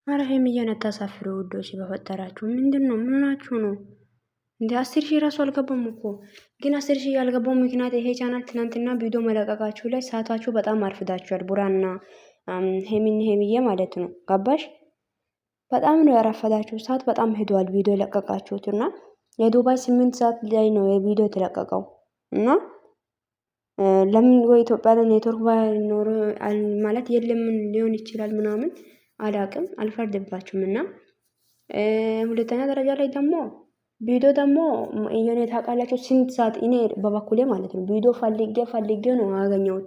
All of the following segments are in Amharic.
አረ ሀይሚዬን አታሳፍሩ ውዶች፣ በፈጠራችሁ ምንድነው? ምን ሆናችሁ ነው እንዴ? 10 ሺህ ራሱ አልገባም እኮ። ግን 10 ሺህ ያልገባው ምክንያት ይሄ ቻናል ትናንትና ቪዲዮ መለቀቃችሁ ላይ ሰዓታችሁ በጣም አርፍዳችኋል። ቡራና ሀይሚዬ ማለት ነው። ገባሽ? በጣም ነው ያረፈዳችሁ። ሰዓት በጣም ሄዷል ቪዲዮ ለቀቃችሁት እና የዱባይ 8 ሰዓት ላይ ነው የቪዲዮ የተለቀቀው እና ለምን ወይ ኢትዮጵያ ላይ ኔትወርክ ባይኖር ማለት የለም ሊሆን ይችላል ምናምን አላቅም፣ አልፈርድባችሁም። እና ሁለተኛ ደረጃ ላይ ደግሞ ቪዲዮ ደግሞ የሆነ ታውቃላችሁ ስንት ሰዓት እኔ በበኩሌ ማለት ነው ቪዲዮ ፈልጌ ነው ያገኘሁት።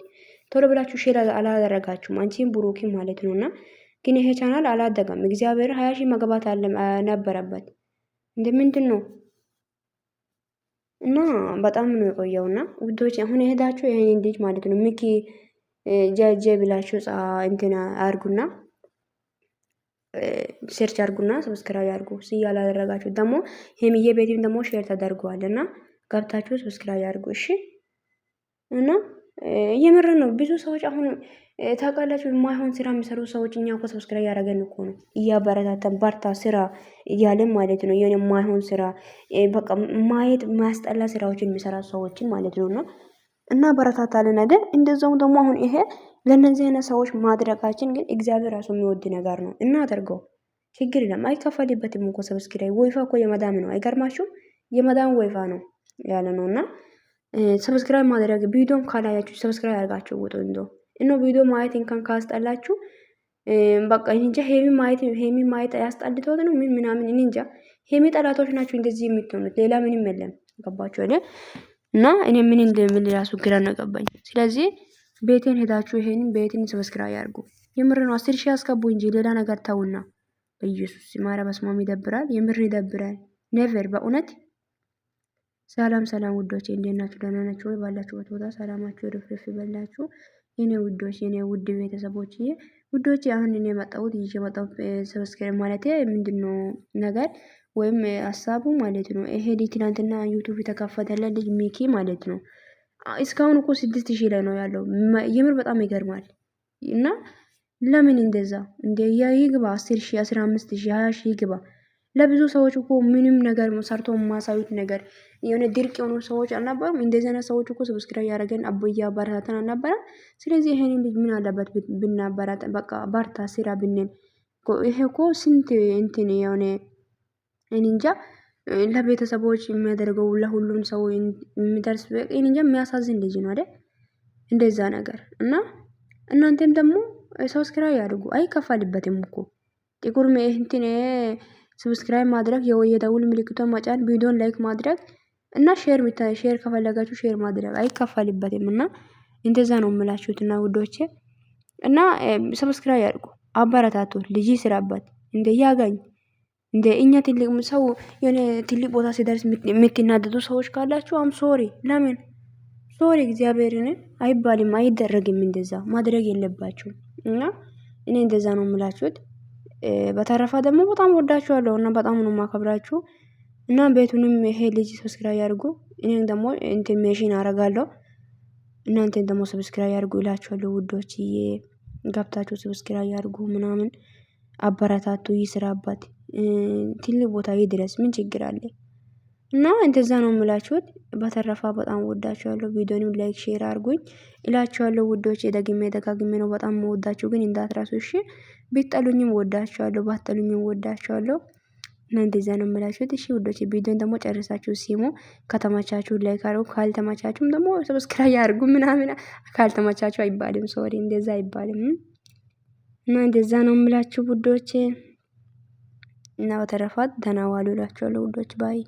ቶሎ ብላችሁ ሼር አላደረጋችሁም አንቺም ብሩኪም ማለት ነውና፣ ግን ይሄ ቻናል አላደገም። እግዚአብሔር 20 ሺህ መግባት ነበረበት። እንደምንድን ነው? እና በጣም ነው የቆየውና ውዶች፣ አሁን የሄዳችሁ ይሄን ልጅ ማለት ነው ሚኪ ጃጄ ብላችሁ እንትና አርጉና ሰርች አርጉና ሰብስክራይብ አርጉ። ያላደረጋችሁ ደግሞ ሄሚዬ ቤቲም ደግሞ ሼር ተደርጓልና ገብታችሁ ሰብስክራይብ አርጉ እሺ። እና የምር ነው ብዙ ሰዎች አሁን ታውቃላችሁ የማይሆን ስራ የሚሰሩ ሰዎች እኛ እኮ ሰብስክራይብ ያደረገን እኮ ነው እያበረታተን በርታ ስራ እያለን ማለት ነው። የሆነ የማይሆን ስራ በቃ ማየት ማያስጠላ ስራዎችን የሚሰራ ሰዎችን ማለት ነውና እና በረታታለን አይደል? እንደዛውም ደግሞ አሁን ይሄ ለነዚህ አይነት ሰዎች ማድረጋችን ግን እግዚአብሔር ራሱ የሚወድ ነገር ነው። እናደርገው ችግር የለም፣ አይከፈልበትም እኮ ሰብስክራይብ። ወይፋ እኮ የመዳም ነው አይገርማችሁም? የመዳም ወይፋ ነው ያለ ነውና ሰብስክራይብ ማድረግ ቪዲዮም ካላያችሁ ሰብስክራይብ አድርጋችሁ ውጡ። እንዶ ቪዲዮ ማየት እንኳን ካስጠላችሁ በቃ እንጃ ሄሚ ማየት ያስጠልቶት ነው ምን ምናምን እንጃ። ሄሚ ጠላቶች ናቸው እንደዚህ የምትሆኑት፣ ሌላ ምንም የለም። ገባችሁ አይደል? እና እኔ ምን እንደምል ራሱ ግራ ነው ገባኝ። ስለዚህ ቤቴን ሄዳችሁ ይሄንን ቤቴን ሰብስክራይብ ያርጉ። የምር ነው 10 ሺህ አስገቡ እንጂ ሌላ ነገር ተውና። በኢየሱስ ማራ በስማም ይደብራል፣ የምር ይደብራል። ኔቨር በእውነት ሰላም ሰላም ውዶቼ፣ እንዴት ናችሁ? ደህና ናችሁ ወይ? ባላችሁበት ቦታ ሰላማችሁ ርፍርፍ ይበላችሁ የኔ ውዶች፣ የኔ ውድ ቤተሰቦች ውዶቼ። አሁን እኔ መጣሁት ይዤ መጣሁት ሰብስክራይብ ማለት ምንድነው ነገር ወይም ሀሳቡ ማለት ነው። ይሄ ልጅ ትናንትና ዩቲዩብ የተከፈተለት ልጅ ሚኪ ማለት ነው። እስካሁን እኮ 6000 ላይ ነው ያለው። የምር በጣም ይገርማል። እና ለምን እንደዛ እንደ ይግባ 10000 15000 20000 ይግባ። ለብዙ ሰዎች እኮ ምንም ነገር ሰርቶ ማሳዩት ነገር የሆነ ድርቅ የሆኑ ሰዎች አልነበሩም። እንደዚህ አይነት ሰዎች እኮ ሰብስክራይብ ያደረገን አቦያ አባራታን አልነበረም። ስለዚህ ይሄንን ልጅ ምን አለበት ብናበራት፣ በቃ ባርታ ስራ ብንል። ይሄ እኮ ስንት እንትን የሆነ እንጃ ለቤተሰቦች የሚያደርገው ለሁሉም ሰው የሚደርስ እንጃ የሚያሳዝን ልጅ ነው አይደል? እንደዛ ነገር እና እናንተም ደግሞ ሰብስክራይብ ያድርጉ፣ አይከፈልበትም እኮ ጥቁር እንትን ሰብስክራይብ ማድረግ የደውል ምልክቱን መጫን፣ ቪዲዮን ላይክ ማድረግ እና ሼር ከፈለጋችሁ ሼር ማድረግ አይከፈልበትም። እና እንደዛ ነው የምላችሁትና ውዶቼ፣ እና ሰብስክራይብ ያድርጉ፣ አበረታቱ። ልጅ ስራበት እንደ ያገኝ እንደ እኛ ትልቅ ሰው የሆነ ትልቅ ቦታ ሲደርስ የምትናደዱ ሰዎች ካላችሁ አም ሶሪ። ለምን ሶሪ እግዚአብሔርን አይባልም፣ አይደረግም። እንደዛ ማድረግ የለባችሁም። እና እኔ እንደዛ ነው የምላችሁት። በተረፈ ደግሞ በጣም ወዳችኋለሁ እና በጣም ነው ማከብራችሁ። እና ቤቱንም ይሄ ልጅ ሰብስክራይብ ያድርጉ፣ እኔም ደግሞ እንትን ሜሽን አረጋለሁ። እናንተን ደግሞ ሰብስክራይብ ያድርጉ እላችኋለሁ ውዶችዬ። ገብታችሁ ሰብስክራይብ ያድርጉ ምናምን አበረታቱ፣ ይስራበት፣ ትልቅ ቦታ ይድረስ። ምን ችግር አለ? እና እንደዛ ነው የምላችሁት። በተረፈ በጣም ወዳችኋለሁ። ቪዲዮንም ላይክ ሼር አድርጉኝ እላችኋለሁ ውዶች። ደግሜ ደጋግሜ ነው በጣም ወዳችሁ፣ ግን እንዳትረሱ እሺ። ቢጠሉኝም ወዳችኋለሁ፣ ባትጠሉኝም ወዳችኋለሁ። እና እንደዛ ነው የምላችሁት። እሺ ውዶች፣ ቪዲዮን ደግሞ ጨርሳችሁ ሲሙ ከተመቻችሁ ላይክ አድርጉ፣ ካልተመቻችሁም ደግሞ ሰብስክራይብ አድርጉ ምናምን። ካልተመቻችሁ አይባልም፣ ሶሪ እንደዛ አይባልም። እና እንደዛ ነው የምላችሁ ውዶች። እና በተረፈ ደህና ዋሉ እላችኋለሁ ውዶች። ባይ